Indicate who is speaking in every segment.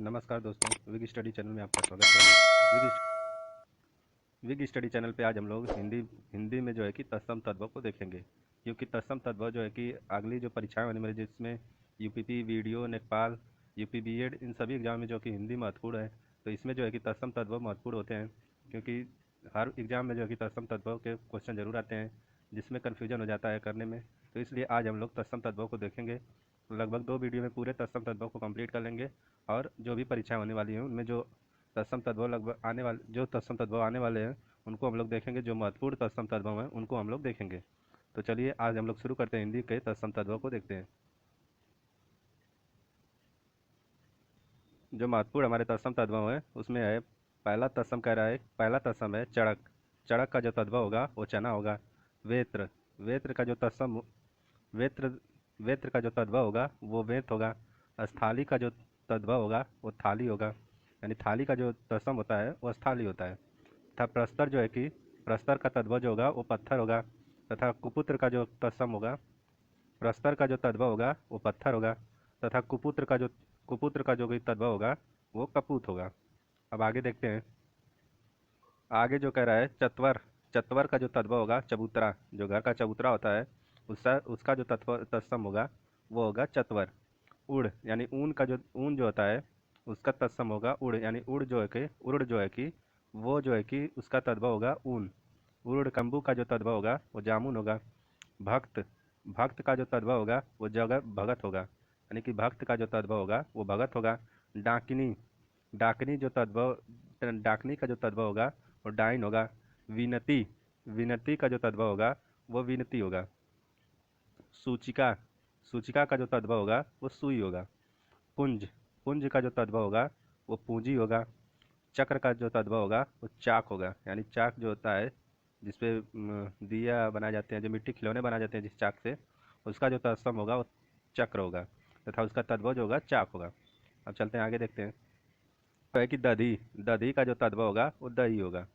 Speaker 1: नमस्कार दोस्तों, wig study channel में आपका स्वागत है। विग स्टडी चैनल पे आज हम लोग हिंदी में जो है कि तत्सम तद्भव को देखेंगे, क्योंकि तत्सम तद्भव जो है कि अगली जो परीक्षाएं होने वाली जिसमें यूपीपी, वीडियो, नेकपाल, यूपी बीएड, इन सभी एग्जाम में जो कि हिंदी महत्वपूर्ण है, तो इसमें जो है कि तत्सम तद्भव महत्वपूर्ण होते हैं, क्योंकि हर एग्जाम में जो है कि तत्सम तद्भव के क्वेश्चन जरूर आते हैं जिसमें कन्फ्यूजन हो जाता है करने में। तो इसलिए आज हम लोग तत्सम तद्भव को देखेंगे। लगभग 2 वीडियो में पूरे तत्सम तद्भव को कंप्लीट कर लेंगे और जो भी परीक्षाएं होने वाली हैं उनमें जो तत्सम तद्भव आने वाले हैं उनको हम लोग देखेंगे। जो महत्वपूर्ण तत्सम तद्भव हैं उनको हम लोग देखेंगे। तो चलिए आज हम लोग शुरू करते हैं, हिंदी के तत्सम तद्भव को देखते हैं। जो महत्वपूर्ण हमारे तत्सम तद्भव हैं उसमें है, पहला तत्सम कह रहा है, पहला तत्सम है चड़क। चड़क का जो तद्भव होगा वो चना होगा। वेत्र, वेत्र का जो तत्सम वेत्र वेत्र का जो तद्भव होगा वो वेत होगा। स्थाली का जो तद्भव होगा वो थाली होगा, यानी थाली का जो तत्सम होता है वो स्थाली होता है। तथा प्रस्तर जो है कि प्रस्तर का तद्भव जो होगा वो पत्थर होगा। तथा कुपुत्र का जो तत्सम होगा, प्रस्तर का जो तद्भव होगा वो पत्थर होगा। तथा कुपुत्र का जो भी तद्भव होगा वो कपूत होगा। अब आगे देखते हैं। आगे जो कह रहा है चत्वर, चत्वर का जो तद्भव होगा चबूतरा, जो घर का चबूतरा होता है उसका उसका जो तत्सम होगा वो होगा चत्वर। उड़ यानी ऊन जो होता है उसका तत्सम होगा उड़, यानी उड़ जो है कि वो जो है कि उसका तद्भव होगा ऊन। उड़ कम्बू का जो तद्भव होगा वो जामुन होगा। भक्त, भक्त का जो तद्भव होगा वो जगह भगत होगा, यानी कि भक्त का जो तद्भव होगा वो भगत होगा। डाकिनी, डाकनी जो तद्भव डाकनी का जो तद्भव होगा वो डाइन होगा। विनती, विनती का जो तद्भव होगा वो विनती होगा। सूचिका, सूचिका का जो तद्भव होगा वो सुई होगा। पुंज, पुंज का जो तद्भव होगा वो पूंजी होगा। चक्र का जो तद्भव होगा वो चाक होगा, यानी चाक जो होता है जिसपे दिया बनाए जाते हैं, जो मिट्टी खिलौने बनाए जाते हैं जिस चाक से, उसका जो तत्सम होगा वो चक्र होगा तथा उसका तद्भव जो होगा चाक होगा। अब चलते हैं आगे देखते हैं। तो है कि दधी, दधी का जो तद्भव होगा वो दही होगा।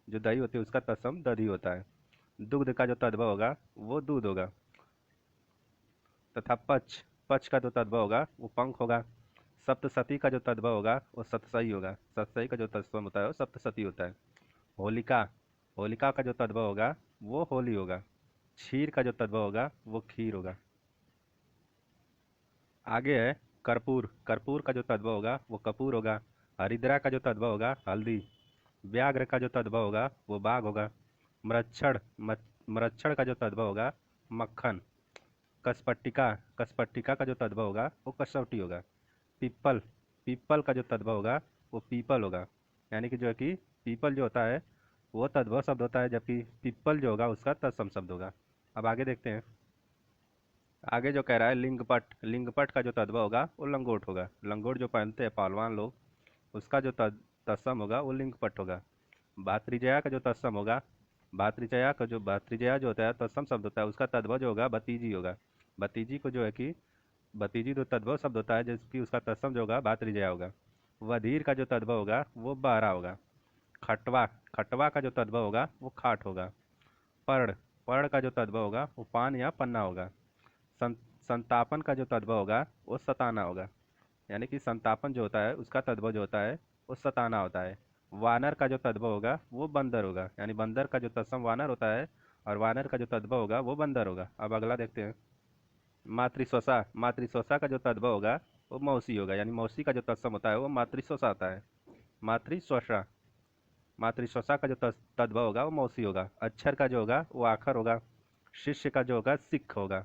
Speaker 1: जो दही होती है उसका तत्सम दधी होता है। दुग्ध का जो तद्भव होगा वो दूध होगा। तथा पक्ष, पक्ष का जो तद्भव होगा वो पंख होगा। सप्तसती का जो तद्भव होगा वो सतसई होगा। सतसई का जो तत्सम होता है वो सप्तसती होता है। होलिका, होलिका का जो तद्भव होगा वो होली होगा। क्षीर का जो तद्भव होगा वो खीर होगा। आगे है कर्पूर, कर्पूर का जो तद्भव होगा वो कपूर होगा। हरिद्रा का जो तद्भव होगा हल्दी। व्याघ्र का जो तद्भव होगा वो बाघ होगा। मृच्छण, मृच्छण का जो तद्भव होगा मक्खन। कसपट्टिका, कसपट्टिका का जो तद्भव होगा वो कसौटी होगा। पीपल, पीपल का जो तद्भव होगा वो पीपल होगा, यानी कि जो है कि पीपल जो होता है वो तद्भव शब्द होता है, जबकि पिप्पल जो होगा उसका तत्सम शब्द होगा। अब आगे देखते हैं। आगे जो कह रहा है लिंगपट, लिंगपट का जो तद्भव होगा वो लंगोट होगा। लंगोट जो पहनते हैं पहलवान लोग, उसका जो तत्सम होगा वो लिंगपट होगा। भातृजया का जो तत्सम होगा, भातृजया जो होता है तत्सम शब्द होता है, उसका तद्भव जो होगा भतीजी होगा। भतीजी को जो है कि भतीजी जो तद्भव शब्द होता है जिसकी उसका तत्सम जो होगा भातृजया होगा। वधीर का जो तद्भव होगा वो बहरा होगा। खटवा, खटवा का जो तद्भव होगा वो खाट होगा। पर्ण, पर्ण का जो तद्भव होगा वो पान या पन्ना होगा। सं, संतापन का जो तद्भव होगा वो सताना होगा, यानी कि संतापन जो होता है उसका तद्भव जो होता है वो सताना होता है। वानर का जो तद्भव होगा वो बंदर होगा, यानी बंदर का जो तत्सम वानर होता है और वानर का जो तद्भव होगा वो बंदर होगा। अब अगला देखते हैं। मातृस्वसा, मातृस्वसा का जो तद्भव होगा वो मौसी होगा, यानी मौसी का जो तत्सम होता है वो मातृस्वसा आता है। मातृस्वसा, मातृस्वसा का जो तद्भव होगा वो मौसी होगा। अक्षर का जो होगा वो आखर होगा। शिष्य का जो होगा सिख होगा।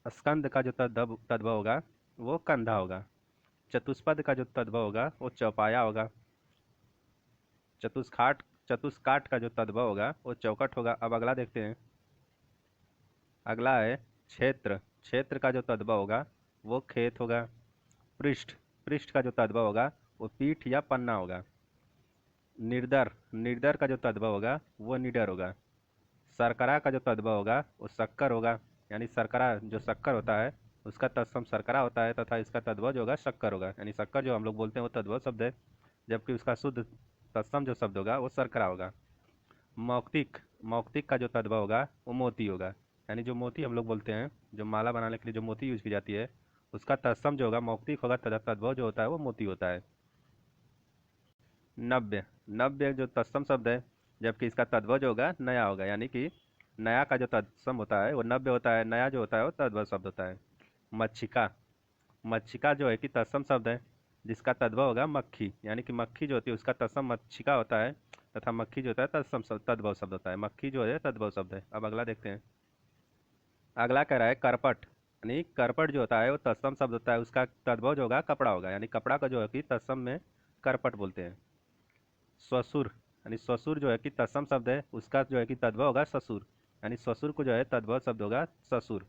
Speaker 1: स्कंद का जो तद्भव होगा वो कंधा होगा। चतुष्पद का जो तद्भव होगा वो चौपाया होगा। चतुष्काठ, चतुष्काठ का जो तद्भव होगा वो चौकट होगा। अब अगला देखते हैं। अगला है क्षेत्र, क्षेत्र का जो तद्भव होगा वो खेत होगा। पृष्ठ, पृष्ठ का जो तद्भव होगा वो पीठ या पन्ना होगा। निर्दर, निर्दर का जो तद्भव होगा वो निडर होगा। शर्करा का जो तद्भव होगा वो शक्कर होगा, यानी शर्करा जो शक्कर होता है उसका तत्सम शर्करा होता है तथा इसका तद्भव जो होगा शक्कर होगा, यानी शक्कर जो हम लोग बोलते हैं वो तद्भव शब्द है, जबकि उसका शुद्ध तत्सम जो शब्द होगा वो शर्करा होगा। मौक्तिक, मौक्तिक का जो तद्भव होगा वो मोती होगा, यानी जो मोती हम लोग बोलते हैं, जो माला बनाने के लिए जो मोती यूज की जाती है उसका तत्सम जो होगा मौक्तिक होगा तथा तद्भव जो होता है वो मोती होता है। नव्य, नव्य जो तत्सम शब्द है, जबकि इसका तद्भव जो होगा नया होगा, यानी कि नया का जो तत्सम होता है वो नव्य होता है, नया जो होता है वो तद्भव शब्द होता है। मच्छिका, मच्छिका जो है कि तत्सम शब्द है, जिसका तद्भव होगा मक्खी, यानी कि मक्खी जो होती है उसका तत्सम मच्छिका होता है, तथा मक्खी जो होता है तत्सम तद्भव शब्द होता है। मक्खी जो है तद्भव शब्द है। अब अगला देखते हैं। अगला कह रहा है करपट, यानी करपट जो होता है वो तत्सम शब्द होता है, उसका तद्भव जो होगा कपड़ा होगा, यानी कपड़ा का जो है कि तत्सम में करपट बोलते हैं। स्वसुर, यानी स्वसुर जो है कि तत्सम शब्द है, उसका जो है कि तद्भव होगा ससुर, यानी स्वसुर को जो है तद्भव शब्द होगा ससुर।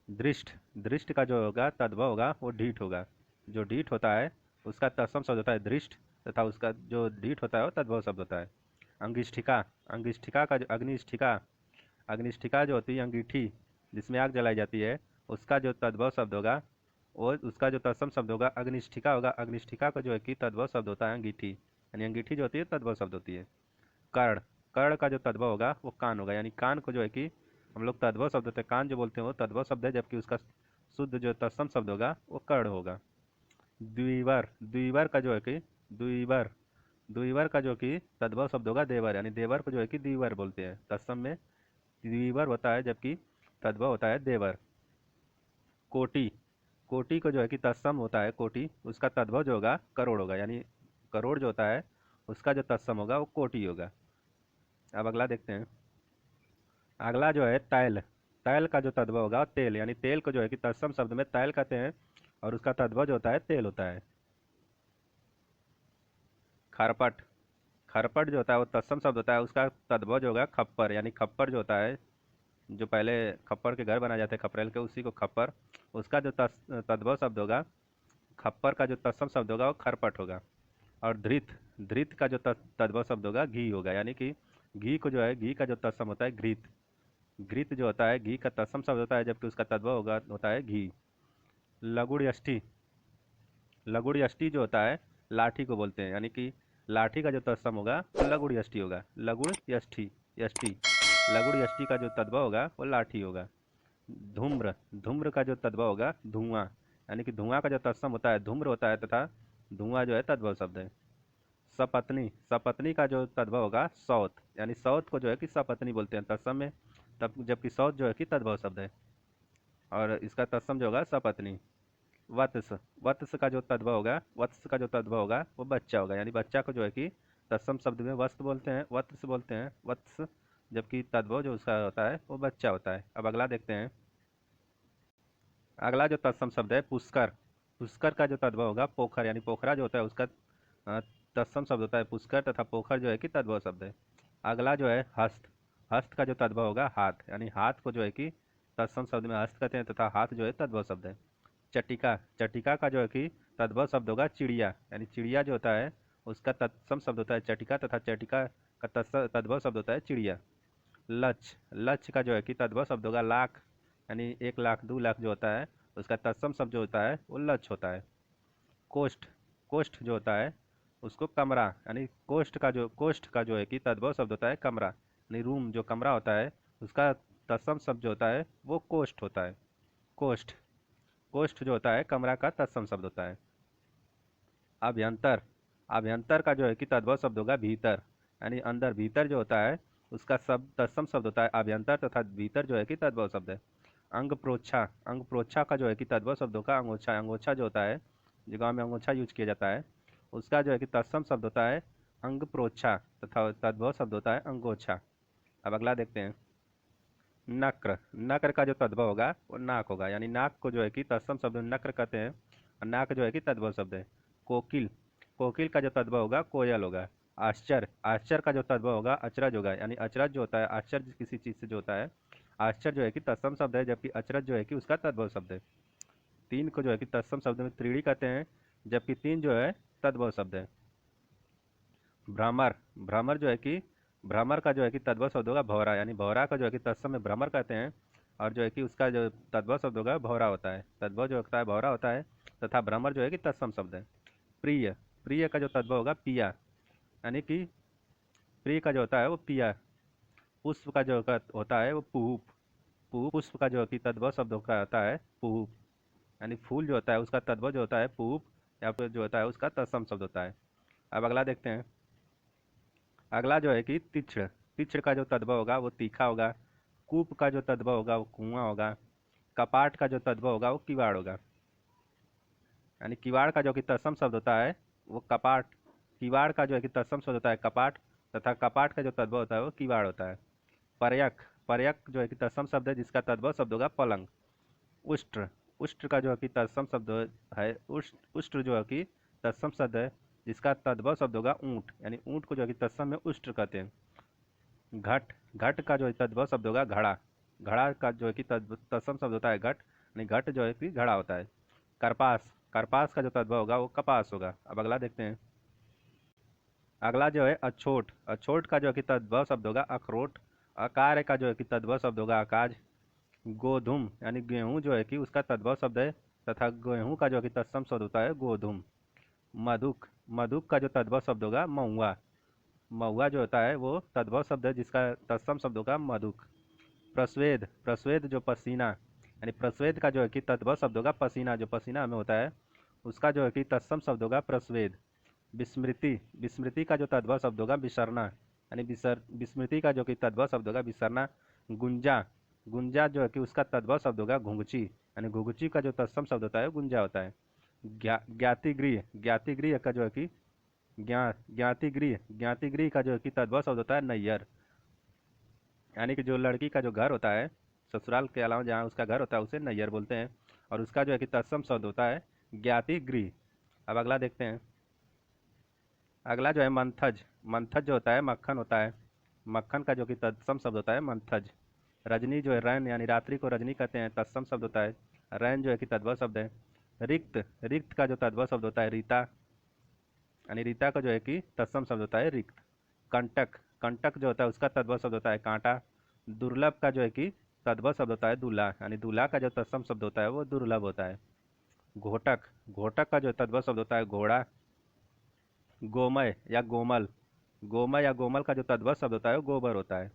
Speaker 1: दृष्ट, दृष्ट का जो होगा तद्भव होगा वो ढीठ होगा, जो ढीठ होता है उसका तत्सम शब्द होता है दृष्ट, तथा उसका जो ढीठ होता है वो तद्भव शब्द होता है। अंगिष्ठिका, अंगिष्ठिका का जो अग्निष्ठिका, अग्निष्ठिका जो होती है अंगीठी जिसमें आग जलाई जाती है, उसका जो तद्भव शब्द होगा वो उसका जो तत्सम शब्द होगा अग्निष्ठिका होगा। अग्निष्ठिका का जो है कि तद्भव शब्द होता है अंगीठी, यानी अंगीठी जो होती है तद्भव शब्द होती है। कर्ण, कर्ण का जो तद्भव होगा वो कान होगा, यानी कान को जो है कि हम लोग तद्भव शब्द होते हैं, कान जो बोलते हैं वो तद्भव शब्द है, जबकि उसका शुद्ध जो तत्सम शब्द होगा वो कर्ण होगा। द्विवर, द्विवर का जो है कि द्विवर, द्विवर का जो कि तद्भव शब्द होगा देवर, यानी देवर को जो है कि द्विवर बोलते हैं, तत्सम में द्विवर होता है जबकि तद्भव होता है देवर। कोटि, कोटि को जो है कि तत्सम होता है कोटि, उसका तद्भव जो होगा करोड़ होगा, यानी करोड़ जो होता है उसका जो तत्सम होगा वो कोटि होगा। अब अगला देखते हैं। अगला जो है तैल, तैल का जो तद्भव होगा तेल, यानी तेल को जो है कि तत्सम शब्द में तैल कहते हैं, और उसका तद्भव जो होता है तेल होता है। खरपट, खरपट जो होता है वो तत्सम शब्द होता है, उसका तद्भव जो होगा खप्पर, यानी खप्पर जो होता है जो पहले खप्पर के घर बनाए जाते हैं खपरेल के, उसी को खप्पर, उसका जो तद्भव शब्द होगा खप्पर का जो तत्सम शब्द होगा वो खरपट होगा। और धृत, धृत का जो तद्भव शब्द होगा घी होगा, यानी कि घी को जो है घी का जो तत्सम होता है घृत, घृत जो होता है घी का तत्सम शब्द होता है, जबकि उसका तद्भव होगा होता है घी। लघुड़ यष्टि, लघुड़ यष्टि जो होता है लाठी को बोलते हैं, यानी कि लाठी का जो तत्सम होगा वो लघुड़ यष्टि होगा, लघुड़ यष्टि, यष्टि, लघुड़ यष्टि का जो तद्भव होगा वो लाठी होगा। धूम्र, धूम्र का जो तद्भव होगा धुआं, यानी कि धुआं का जो तत्सम होता है धूम्र होता है, तथा धुआं जो है तद्भव शब्द है। सपत्नी, सपत्नी का जो तद्भव होगा सौत, यानी सौत को जो है कि सपत्नी बोलते हैं तत्सम में, तब जबकि सौत जो है कि तद्भव शब्द है, और इसका तत्सम जो होगा सपत्नी। वत्स, वत्स का जो तद्भव होगा, वत्स का जो तद्भव होगा वो बच्चा होगा, यानी बच्चा को जो है कि तत्सम शब्द में वत्स बोलते हैं, वत्स बोलते हैं वत्स, जबकि तद्भव जो उसका होता है वो बच्चा होता है। अब अगला देखते हैं। अगला जो तत्सम शब्द है पुष्कर, पुष्कर का जो तद्भव होगा पोखर, यानी पोखरा जो होता है उसका तत्सम शब्द होता है पुष्कर, तथा पोखर जो है कि तद्भव शब्द है। अगला जो है हस्त, हस्त का जो तद्भव होगा हाथ, यानी हाथ को जो है कि तत्सम शब्द में हस्त कहते हैं, तथा हाथ जो है तद्भव शब्द है। चटिका, चटिका का जो है कि तद्भव शब्द होगा चिड़िया, यानी चिड़िया जो होता है उसका तत्सम शब्द होता है चटिका, तथा चटिका का तद्भव शब्द होता है चिड़िया। लक्ष, लक्ष्य का जो है कि तद्भव शब्द होगा लाख, यानी 1 लाख 2 लाख जो होता है उसका तत्सम शब्द जो होता है वो लक्ष्य होता है। कोष्ठ, कोष्ठ जो होता है उसको कमरा, यानी कोष्ठ का जो है कि तद्भव शब्द होता है कमरा, यानी रूम जो कमरा होता है उसका तत्सम शब्द जो होता है वो कोष्ठ होता है। कोष्ठ, कोष्ठ जो होता है कमरा का तत्सम शब्द होता है। अभ्यंतर, अभ्यंतर का जो है कि तद्भव शब्द होगा भीतर, यानी अंदर भीतर जो होता है उसका शब्द तत्सम शब्द होता है अभ्यंतर, तथा भीतर जो है कि तद्भव शब्द है। अंग प्रोच्छा, अंग प्रोच्छा का जो है कि तद्भव शब्द होगा अंगोछा, अंगोछा जो होता है जो गाँव में अंगोछा यूज किया जाता है उसका जो है कि तत्सम शब्द होता है अंग प्रोच्छा, तथा तद्भव शब्द होता है अंगोछा। अब अगला देखते हैं। नक्र, नक्र का जो तद्भव होगा वो नाक होगा, यानी नाक को जो है कि तत्सम शब्द नक्र कहते हैं, और नाक जो है कि तद्भव शब्द है। कोकिल, कोकिल का जो तद्भव होगा कोयल होगा। आश्चर्य, आश्चर्य का जो तद्भव होगा अचरज होगा, यानी अचरज जो होता है आश्चर्य किसी चीज़ से जो होता है, आश्चर्य जो है कि तत्सम शब्द है, जबकि अचरज जो है कि उसका तद्भव शब्द है। तीन को जो है कि तत्सम शब्द में त्रिड़ी कहते हैं, जबकि तीन जो है तद्भव शब्द है। भ्रमर, भ्रमर जो है कि भ्रमर का जो है कि तद्भव शब्द होगा भौरा, यानी भौरा का जो है कि तत्सम में भ्रमर कहते हैं, और जो है कि उसका जो तद्भव शब्द होगा भौरा होता है, तद्भव जो होता है भौरा होता है, तथा भ्रमर जो है कि तत्सम शब्द है। प्रिय, प्रिय का जो तद्भव होगा पिया, यानी कि प्रिय का जो होता है वो पिया। पुष्प का जो होता है वो पुष्प का जो कि तद्भव शब्द होता है पुष्प। यानी फूल जो होता है उसका तद्भव जो होता है पूप, या फिर जो होता है उसका तत्सम शब्द होता है। अब अगला देखते हैं। अगला जो है कि तीक्ष्ण। तीक्ष्ण का जो तद्भव होगा वो तीखा होगा। कूप का जो तद्भव होगा वो कुआं होगा। कपाट का जो तद्भव होगा वो किवाड़ होगा। यानी किवाड़ का जो कि तत्सम शब्द होता है वो कपाट। किवाड़ का जो है कि तत्सम शब्द होता है कपाट, तथा कपाट का जो तद्भव होता है वो किवाड़ होता है। पर्यक। पर्यक जो है कि तत्सम शब्द है जिसका तद्भव शब्द होगा पलंग। उष्ट्र। उष्ट्र का जो है कि तत्सम शब्द है उष्ट्र जो है कि तत्सम शब्द है जिसका तद्भव शब्द होगा ऊंट, यानी ऊंट को जो है कि तत्सम में उष्ट्र कहते हैं। घट। घट का जो है तद्भव शब्द होगा घड़ा। घड़ा का जो है कि तत्सम शब्द होता है घट, यानी घट जो है कि घड़ा होता है। करपास। करपास का जो तद्भव होगा वो कपास होगा। अब अगला देखते हैं। अगला जो है अछोट। अछोट का जो है कि तद्भव शब्द होगा अखरोट। अकार्य का जो है कि तद्भव शब्द होगा अकाज। गोधुम यानी गेहूं जो है कि उसका तद्भव शब्द है, तथा गेहूं का जो है कि तत्सम शब्द होता है गोधुम। मधुक। मधुक का जो तद्भव शब्द होगा महुआ। महुआ जो होता है वो तद्भव शब्द है जिसका तत्सम शब्द होगा मधुक। प्रस्वेद। प्रस्वेद जो पसीना, यानी प्रस्वेद का जो है कि तद्भव शब्द होगा पसीना, जो पसीना हमें होता है उसका जो है कि तत्सम शब्द होगा प्रस्वेद। विस्मृति। विस्मृति का जो तद्भव शब्द होगा विसरना, यानी विस्मृति का जो कि तद्भव शब्द होगा विसरना। गुंजा। गुंजा जो है कि उसका तद्भव शब्द होगा घुंघची, यानी घुंघची का जो तत्सम शब्द होता है गुंजा होता है। ज्ञातिगृह। ज्ञातिगृह का जो है कि ज्ञातिगृह। ज्ञातिगृह का जो है कि तद्भव शब्द होता है नैयर, यानी कि जो लड़की का जो घर होता है ससुराल के अलावा जहाँ उसका घर होता है उसे नैयर बोलते हैं, और उसका जो है कि तत्सम शब्द होता है ज्ञातिगृह। अब अगला देखते हैं। अगला जो है मंथज। मंथज जो होता है मक्खन होता है। मक्खन का जो कि तत्सम शब्द होता है मंथज। रजनी जो है रैन, यानी रात्रि को रजनी कहते हैं, तत्सम शब्द होता है रैन जो है कि तद्भव शब्द है। रिक्त। रिक्त का जो तद्भव शब्द होता है रीता, यानी रीता का जो है कि तत्सम शब्द होता है रिक्त। कंटक। कंटक जो होता है उसका तद्भव शब्द होता है कांटा। दुर्लभ का जो है कि तद्भव शब्द होता है दूल्हा, यानी दूल्हा का जो तत्सम शब्द होता है वो दुर्लभ होता है। घोटक। घोटक का जो तद्भव शब्द होता है घोड़ा। गोमय या गोमल। गोमय या गोमल का जो तद्भव शब्द होता है वो गोबर होता है।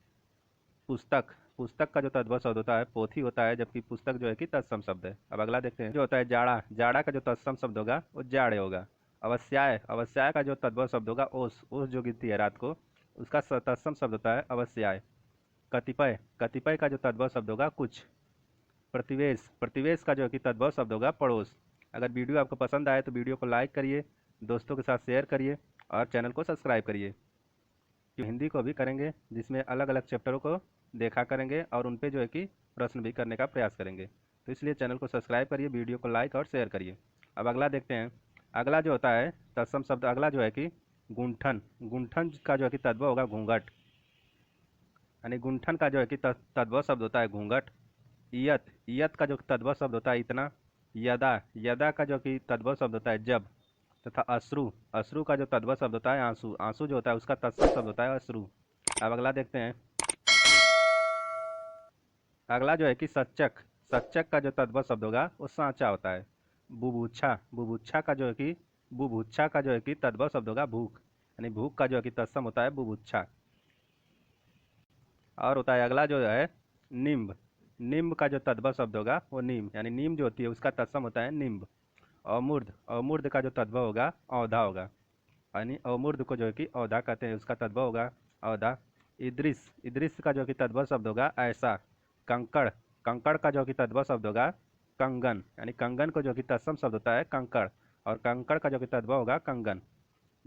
Speaker 1: पुस्तक। पुस्तक का जो तद्भव शब्द होता है पोथी होता है, जबकि पुस्तक जो है कि तत्सम शब्द है। अब अगला देखते हैं। जो होता है जाड़ा। जाड़ा का जो तत्सम शब्द होगा वो जाड़े होगा। अवस्याय। अवस्याय का जो तद्भव शब्द होगा ओस। ओस जो गिरती है रात को उसका तत्सम शब्द होता है अवस्याय। कतिपय। कतिपय का जो तद्भव शब्द होगा कुछ। प्रतिवेश। प्रतिवेश का जो है कि तद्भव शब्द होगा पड़ोस। अगर वीडियो आपको पसंद आए तो वीडियो को लाइक करिए, दोस्तों के साथ शेयर करिए, और चैनल को सब्सक्राइब करिए। जो हिंदी को भी करेंगे जिसमें अलग अलग चैप्टरों को देखा करेंगे और उन पे जो है कि प्रश्न भी करने का प्रयास करेंगे, तो इसलिए चैनल को सब्सक्राइब करिए, वीडियो को लाइक और शेयर करिए। अब अगला देखते हैं। अगला जो होता है तत्सम शब्द, अगला जो है कि गुंठन। गुंठन का जो है कि तद्भव होगा घूंघट, यानी गुंठन का जो है कि तद्भव शब्द होता है घूंघट। इयत। इयत का जो तद्भव शब्द होता है इतना। यदा। यदा का जो कि तद्भव शब्द होता है जब, तथा अश्रु। अश्रु का जो तद्भव शब्द होता है आंसू। आंसू जो होता है उसका तत्सम शब्द होता है अश्रु। अब अगला देखते हैं। अगला जो है कि सच्चक। सच्चक का जो तद्भव शब्द होगा वो सांचा होता है। बुभुक्षा। बुभुक्षा का जो है कि बुभुक्षा का जो है कि तद्भव शब्द होगा भूख, यानी भूख का जो है कि तत्सम होता है बुभुक्षा। और होता है अगला जो है निम्ब। निम्ब का जो तद्भव शब्द होगा वो नीम, यानी नीम जो होती है उसका तत्सम होता है निम्ब। अमूर्ध। अमूर्ध का जो तद्भव होगा औधा होगा, यानी अमूर्ध को जो है कि औधा कहते हैं, उसका तद्भव होगा औधा। इद्रिस। इद्रिस का जो कि तद्भव शब्द होगा ऐसा। कंकड़। कंकड़ का जो कि तद्भव शब्द होगा कंगन, यानी कंगन को जो कि तत्सम शब्द होता है कंकड़, और कंकड़ का जो कि तद्भव होगा कंगन।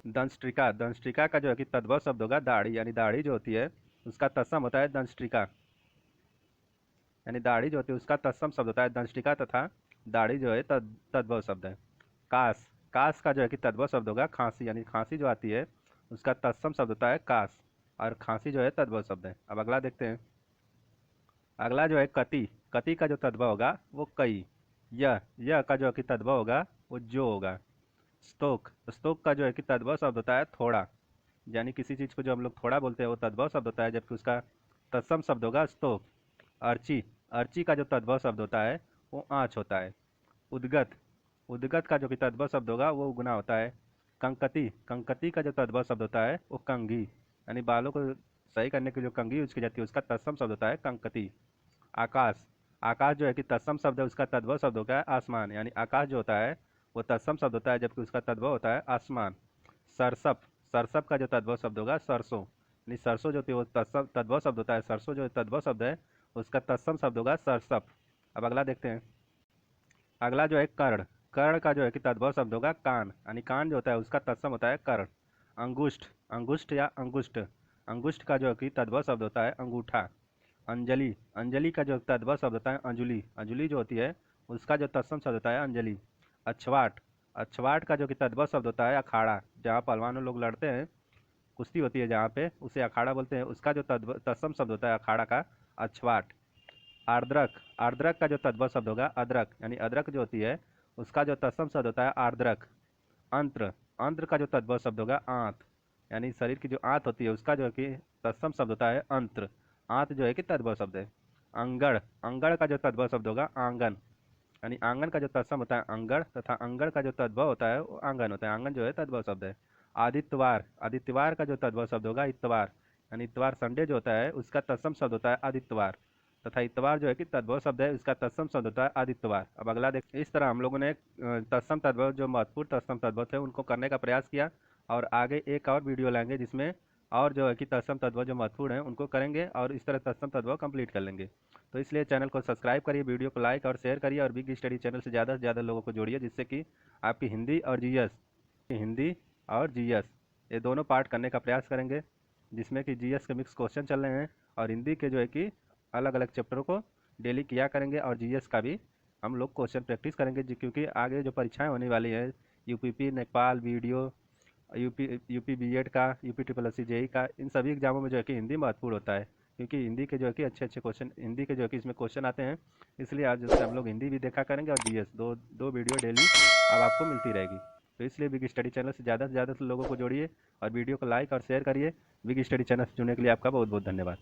Speaker 1: दंष्ट्रिका। दंष्ट्रिका का जो है कि तद्भव शब्द होगा दाढ़ी, यानी दाढ़ी जो होती है उसका तत्सम होता है दंष्ट्रिका, यानी दाढ़ी जो होती है उसका तत्सम शब्द होता है दंष्ट्रिका, तथा दाढ़ी जो है तद्भव शब्द है। कास। कास का जो है कि तद्भव शब्द होगा खांसी, यानी खांसी जो आती है उसका तत्सम शब्द होता है कास, और खांसी जो है तद्भव शब्द है। अब अगला देखते हैं। अगला जो है कति। कति का जो तद्भव होगा वो कई। यह का जो कि तद्भव होगा वो जो होगा। स्तोक। स्तोक का जो है कि तद्भव शब्द होता है थोड़ा, यानी किसी चीज़ को जो हम लोग थोड़ा बोलते हैं वो तद्भव शब्द होता है, जबकि उसका तत्सम शब्द होगा स्तोक। अर्ची। अर्ची का जो तद्भव शब्द होता है वो आँच होता है। उद्गत। उद्गत का जो कि तद्भव शब्द होगा वो उगना होता है। कंकति। कंकति का जो तद्भव शब्द होता है वो कंघी, यानी बालों को सही करने के लिए जो कंघी यूज की जाती है उसका तत्सम शब्द होता है कंकति। आकाश। आकाश जो है कि तत्सम शब्द है, उसका तद्भव शब्द होता है आसमान, यानी आकाश जो होता है वो तत्सम शब्द होता है, जबकि उसका तद्भव होता है आसमान। सरसप, सरसप का जो तद्भव शब्द होगा सरसों, यानी सरसों जो होती है वो तत्सम तद्भव शब्द होता है, सरसों जो तद्भव शब्द है उसका तत्सम शब्द होगा सरसप। अब अगला देखते हैं। अगला जो है कर्ण, कर्ण का जो है कि तद्भव शब्द होगा कान, यानी कान जो होता है उसका तत्सम होता है कर्ण। अंगुष्ठ, अंगुष्ठ या अंगुष्ठ, अंगुष्ठ का जो है कि तद्भव शब्द होता है अंगूठा। अंजलि, अंजलि का जो तद्भव शब्द होता है अंजुलि, अंजुलि जो होती है उसका जो तत्सम शब्द होता है अंजलि। अछवाट, अछवाट का जो कि तद्भव शब्द होता है अखाड़ा, जहाँ पहलवान लोग लड़ते हैं, कुश्ती होती है जहाँ पे, उसे अखाड़ा बोलते हैं, उसका जो तत्सम शब्द होता है अखाड़ा का अछवाट। आर्द्रक, आर्द्रक का जो तद्भव शब्द होगा अदरक, यानी अदरक जो होती है उसका जो तत्सम शब्द होता है आर्द्रक। अंत्र, अंत्र का जो तद्भव शब्द होगा आंत, यानी शरीर की जो आंत होती है उसका जो है कि तत्सम शब्द होता है अंत्र। आंत जो है कि तद्भव शब्द है। अंगड़, अंगड़ का जो तद्भव शब्द होगा आंगन, यानी आंगन का जो तत्सम होता है अंगड़, तथा अंगड़ का जो तद्भव होता है वो आंगन होता है, आंगन जो है तद्भव शब्द है। आदित्यवार, आदित्यवार का जो तद्भव शब्द होगा इतवार, यानी इतवार संडे जो होता है उसका तत्सम शब्द होता है आदित्यवार, तथा इतवार जो है कि तद्भव शब्द है उसका तत्सम शब्द होता है आदित्यवार। अब अगला देख, इस तरह हम लोगों ने तत्सम तद्भव जो महत्वपूर्ण तत्सम तद्भव थे उनको करने का प्रयास किया, और आगे एक और वीडियो लाएंगे जिसमें और जो है कि तत्सम तद्भव जो महत्वपूर्ण है उनको करेंगे, और इस तरह तत्सम तद्भव कंप्लीट कर लेंगे। तो इसलिए चैनल को सब्सक्राइब करिए, वीडियो को लाइक और शेयर करिए, और बिग स्टडी चैनल से ज़्यादा लोगों को जोड़िए, जिससे कि आपकी हिंदी और जीएस, हिंदी और जीएस ये दोनों पार्ट करने का प्रयास करेंगे, जिसमें कि जीएस के मिक्स क्वेश्चन चल रहे हैं, और हिंदी के जो है कि अलग अलग चैप्टरों को डेली किया करेंगे, और जीएस का भी हम लोग क्वेश्चन प्रैक्टिस करेंगे, क्योंकि आगे जो परीक्षाएं होने वाली हैं UPP, Nepal, video, UP UP BEd का, UP triple S C JE का, इन सभी एग्जामों में जो है कि हिंदी महत्वपूर्ण होता है, क्योंकि हिंदी के जो है कि अच्छे अच्छे क्वेश्चन, हिंदी के जो है कि इसमें क्वेश्चन आते हैं, इसलिए आज जैसे हम लोग हिंदी भी देखा करेंगे, और जीएस दो दो वीडियो डेली अब आपको मिलती रहेगी। तो इसलिए बिग स्टडी चैनल से ज़्यादा लोगों को जोड़िए, और वीडियो को लाइक और शेयर करिए। बिग स्टडी चैनल से जुड़ने के लिए आपका बहुत बहुत धन्यवाद।